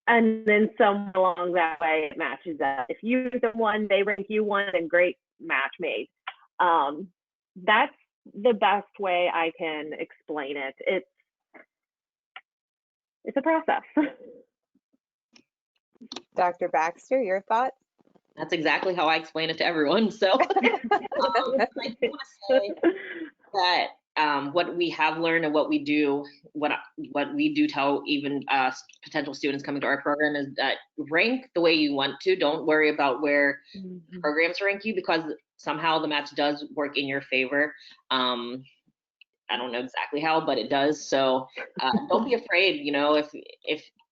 And then somewhere along that way, it matches up. If you rank them 1, they rank you 1, then great, match made. That's the best way I can explain it. It's a process. Dr. Baxter, your thoughts? That's exactly how I explain it to everyone. So I want to say that what we have learned and what we do tell even potential students coming to our program is that rank the way you want to. Don't worry about where programs rank you, because somehow the match does work in your favor. I don't know exactly how, but it does. So don't be afraid.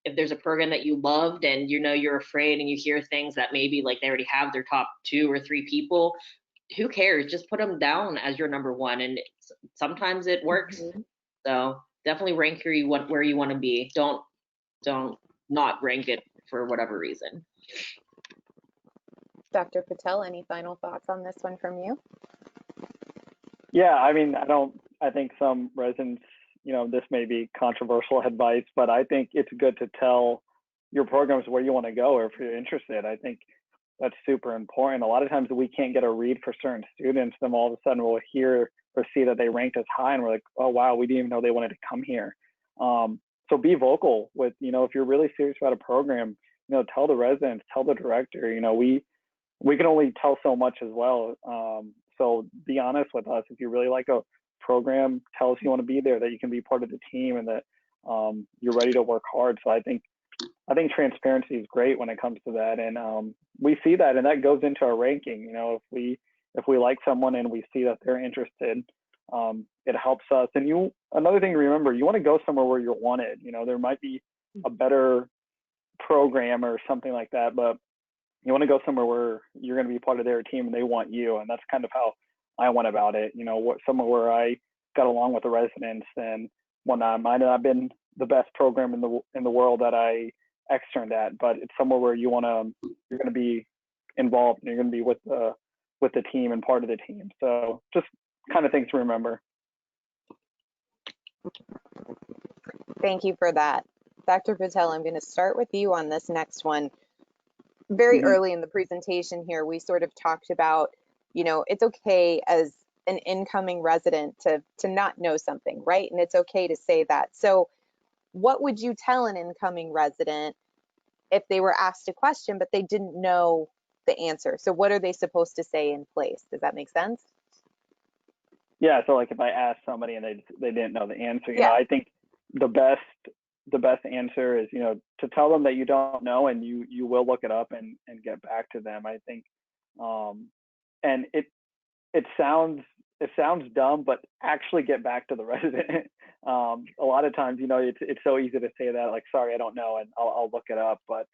If there's a program that you loved and you're afraid and you hear things that maybe like they already have their top 2 or 3 people, who cares? Just put them down as your number 1, and sometimes it works. So definitely rank where you want to be. Don't not rank it for whatever reason. Dr. Patel, any final thoughts on this one from you? Yeah, I mean, I think some residents, this may be controversial advice, but I think it's good to tell your programs where you want to go or if you're interested. I think that's super important. A lot of times we can't get a read for certain students, then all of a sudden we'll hear or see that they ranked us high and we're like, oh, wow, we didn't even know they wanted to come here. So be vocal with, if you're really serious about a program, tell the residents, tell the director, we can only tell so much as well. So be honest with us. If you really like a program, tell us you want to be there, that you can be part of the team, and that you're ready to work hard. So I think transparency is great when it comes to that, and we see that, and that goes into our ranking. If we like someone and we see that they're interested, it helps us. And another thing to remember, you want to go somewhere where you're wanted. There might be a better program or something like that, but you want to go somewhere where you're going to be part of their team and they want you. And that's kind of how I went about it. Somewhere where I got along with the residents and whatnot. Might not have been the best program in the world that I externed at, but it's somewhere where you're going to be involved and you're going to be with the with the team and part of the team. So just kind of things to remember. Thank you for that. Dr. Patel, I'm going to start with you on this next one. Very early in the presentation here, we sort of talked about, you know, it's okay as an incoming resident to not know something, right? And it's okay to say that. So what would you tell an incoming resident if they were asked a question, but they didn't know the answer? So what are they supposed to say in place? Does that make sense? Yeah, so like if I asked somebody and they didn't know the answer, you know, I think the best answer is, you know, to tell them that you don't know and you will look it up and get back to them. I think and it sounds dumb, but actually get back to the resident. A lot of times, you know, it's so easy to say that, like, sorry, I don't know, and I'll look it up. But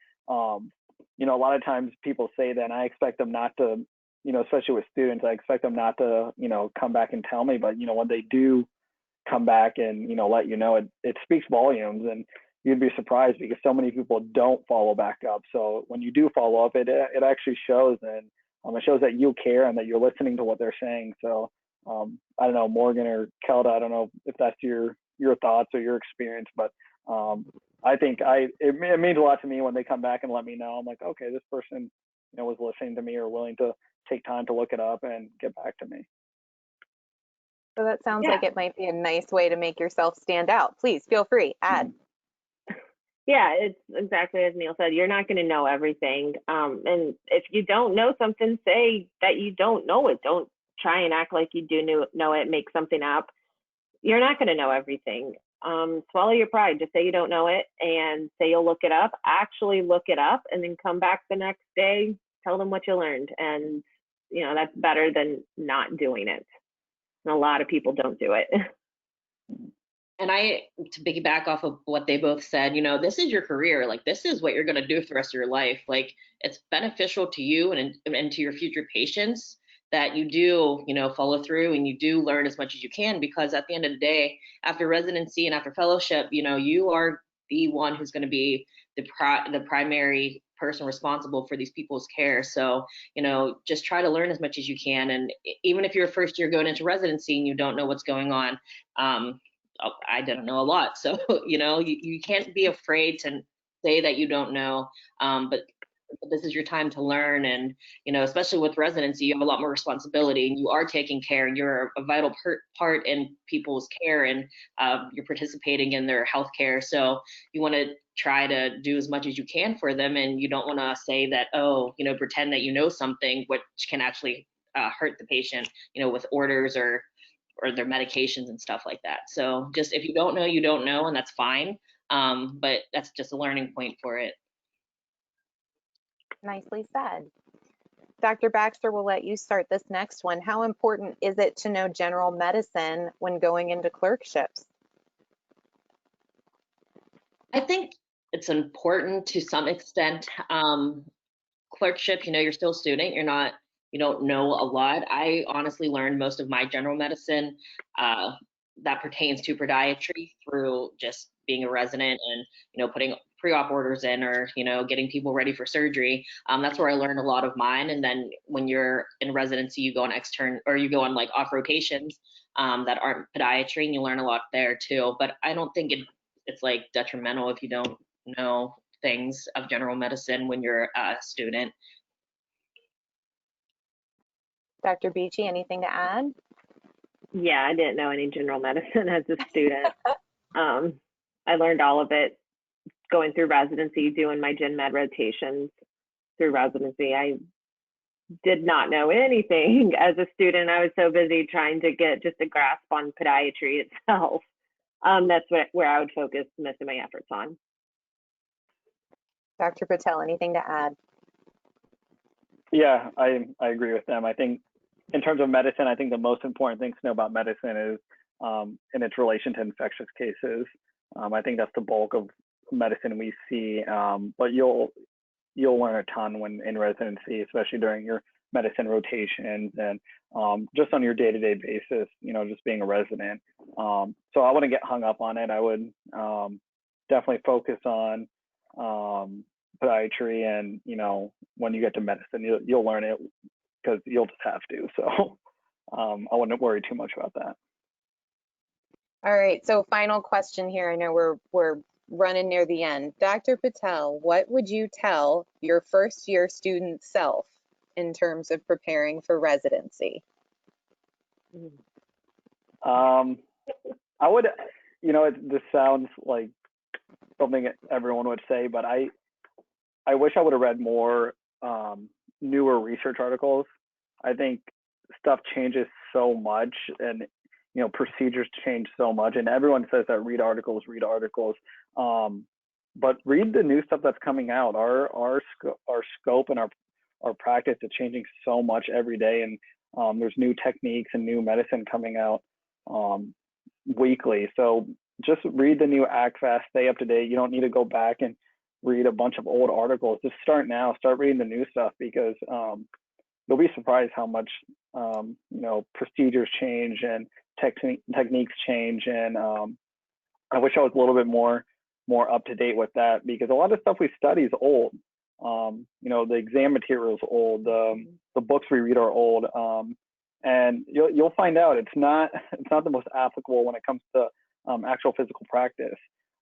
you know, a lot of times people say that, and I expect them not to, you know, especially with students, I expect them not to, you know, come back and tell me. But you know, when they do come back and, you know, let you know, it speaks volumes, and you'd be surprised because so many people don't follow back up. So when you do follow up, it actually shows, and it shows that you care and that you're listening to what they're saying. So I don't know, Morgan or Kelda, I don't know if that's your thoughts or your experience, but I think it means a lot to me when they come back and let me know. I'm like, okay, this person, you know, was listening to me or willing to take time to look it up and get back to me. So that sounds like it might be a nice way to make yourself stand out. Please feel free, add. Yeah, it's exactly as Neil said. You're not going to know everything. And if you don't know something, say that you don't know it. Don't try and act like you do know it, make something up. You're not going to know everything. Swallow your pride. Just say you don't know it and say you'll look it up. Actually look it up and then come back the next day, tell them what you learned. And, you know, that's better than not doing it. And a lot of people don't do it. And to piggyback off of what they both said, you know, this is your career. Like, this is what you're going to do for the rest of your life. Like, it's beneficial to you and to your future patients that you do, you know, follow through and you do learn as much as you can, because at the end of the day, after residency and after fellowship, you know, you are the one who's going to be the primary person responsible for these people's care. So, you know, just try to learn as much as you can. And even if you're a first year going into residency and you don't know what's going on, I didn't know a lot. So, you know, you can't be afraid to say that you don't know, but this is your time to learn. And, you know, especially with residency, you have a lot more responsibility and you are taking care and you're a vital part in people's care, and you're participating in their health care. So you want to try to do as much as you can for them. And you don't want to say that, oh, you know, pretend that you know something, which can actually hurt the patient, you know, with orders or their medications and stuff like that. So just, if you don't know, you don't know, and that's fine. But that's just a learning point for it. Nicely said. Dr. Baxter, we'll let you start this next one. How important is it to know general medicine when going into clerkships? I think it's important to some extent. Clerkship, you know, you're still a student, you don't know a lot. I honestly learned most of my general medicine that pertains to podiatry through just being a resident and, you know, putting pre-op orders in, or, you know, getting people ready for surgery. That's where I learned a lot of mine. And then when you're in residency, you go on extern, or you go on like off rotations that aren't podiatry, and you learn a lot there too. But I don't think it's like detrimental if you don't know things of general medicine when you're a student. Dr. Beachy, anything to add? Yeah, I didn't know any general medicine as a student. I learned all of it going through residency, doing my gen med rotations through residency. I did not know anything as a student. I was so busy trying to get just a grasp on podiatry itself. That's where I would focus most of my efforts on. Dr. Patel, anything to add? Yeah, I agree with them. I think in terms of medicine, I think the most important thing to know about medicine is in its relation to infectious cases. I think that's the bulk of medicine we see, but you'll learn a ton when in residency, especially during your medicine rotations and just on your day-to-day basis, you know, just being a resident. So I wouldn't get hung up on it. I would definitely focus on podiatry, and, you know, when you get to medicine, you'll learn it because you'll just have to. So I wouldn't worry too much about that. All right, so final question here. I know we're running near the end. Dr. Patel, what would you tell your first year student self in terms of preparing for residency? I would, this sounds like something everyone would say, but I wish I would have read more newer research articles. I think stuff changes so much, and procedures change so much, and everyone says that read articles, but read the new stuff that's coming out. Our scope and our practice is changing so much every day, and there's new techniques and new medicine coming out weekly. So just read the new ACFAS, stay up to date. You don't need to go back and read a bunch of old articles. Just start now, start reading the new stuff, because you'll be surprised how much procedures change and techniques change. And I wish I was a little bit more up to date with that, because a lot of stuff we study is old. The exam material is old, the books we read are old, and you'll find out it's not the most applicable when it comes to actual physical practice.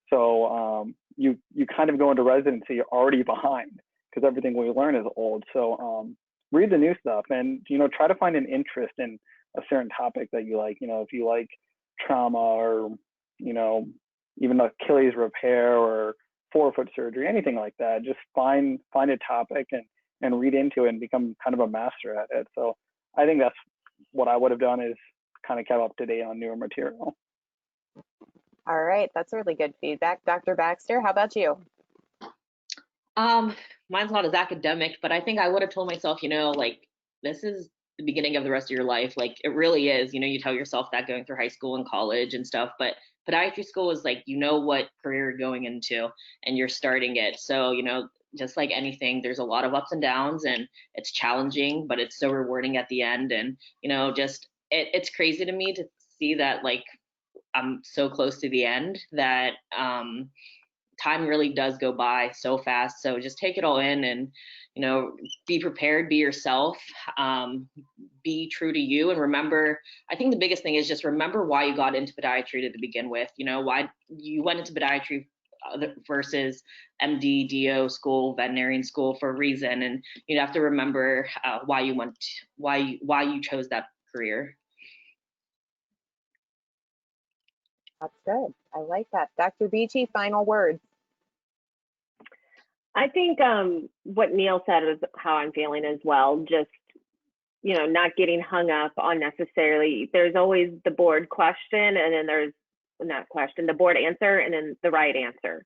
So you kind of go into residency already behind, because everything we learn is old. So read the new stuff, and try to find an interest in a certain topic that you like. If you like trauma, or even Achilles repair or forefoot surgery, anything like that, just find a topic and read into it and become kind of a master at it. So I think that's what I would have done, is kind of kept up to date on newer material. All right, that's really good feedback. Dr. Baxter, how about you? Mine's not as academic, but I think I would have told myself, like, this is the beginning of the rest of your life. Like, it really is. You tell yourself that going through high school and college and stuff, but podiatry school is like, what career you're going into, and you're starting it. So, just like anything, there's a lot of ups and downs, and it's challenging, but it's so rewarding at the end. And, it's crazy to me to see that, like, I'm so close to the end, that time really does go by so fast. So just take it all in, and be prepared, be yourself, be true to you, and remember, I think the biggest thing is just remember why you got into podiatry to begin with. Why you went into podiatry versus MD, DO school, veterinarian school, for a reason, and you have to remember why you chose that career. That's good. I like that. Dr. Beachy, final words. I think what Neil said is how I'm feeling as well. Just, not getting hung up on necessarily. There's always the board question, and then there's the board answer, and then the right answer.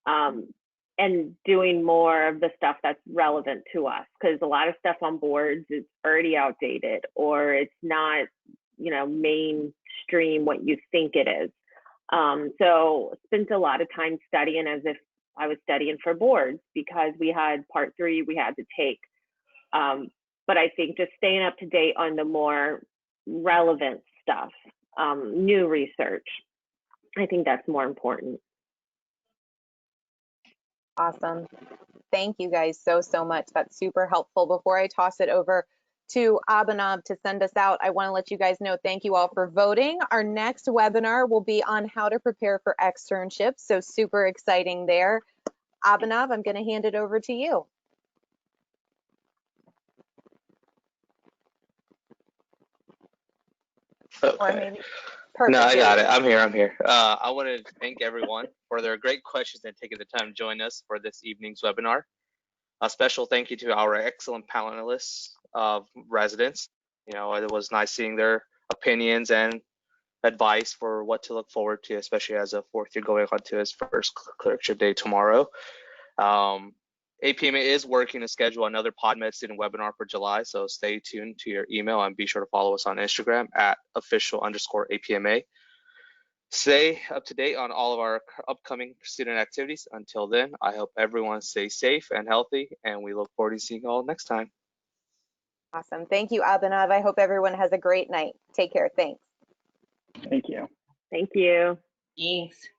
And doing more of the stuff that's relevant to us, because a lot of stuff on boards is already outdated, or it's not, mainstream what you think it is. So spent a lot of time studying as if I was studying for boards, because we had part 3 we had to take. But I think just staying up to date on the more relevant stuff, new research, I think that's more important. Awesome. Thank you guys so much. That's super helpful. Before I toss it over to Abhinav to send us out, I want to let you guys know, thank you all for voting. Our next webinar will be on how to prepare for externships, so super exciting there. Abhinav, I'm going to hand it over to you. Okay. Or maybe, perfect. No, I got it. I'm here. I want to thank everyone for their great questions and taking the time to join us for this evening's webinar. A special thank you to our excellent panelists of residents. It was nice seeing their opinions and advice for what to look forward to, especially as a fourth year going on to his first clerkship day tomorrow. APMA is working to schedule another PodMed student webinar for July, so stay tuned to your email and be sure to follow us on Instagram at @official_APMA. Stay up to date on all of our upcoming student activities. Until then, I hope everyone stays safe and healthy, and we look forward to seeing you all next time. Awesome. Thank you, Abhinav. I hope everyone has a great night. Take care. Thanks. Thank you. Thank you. Thanks.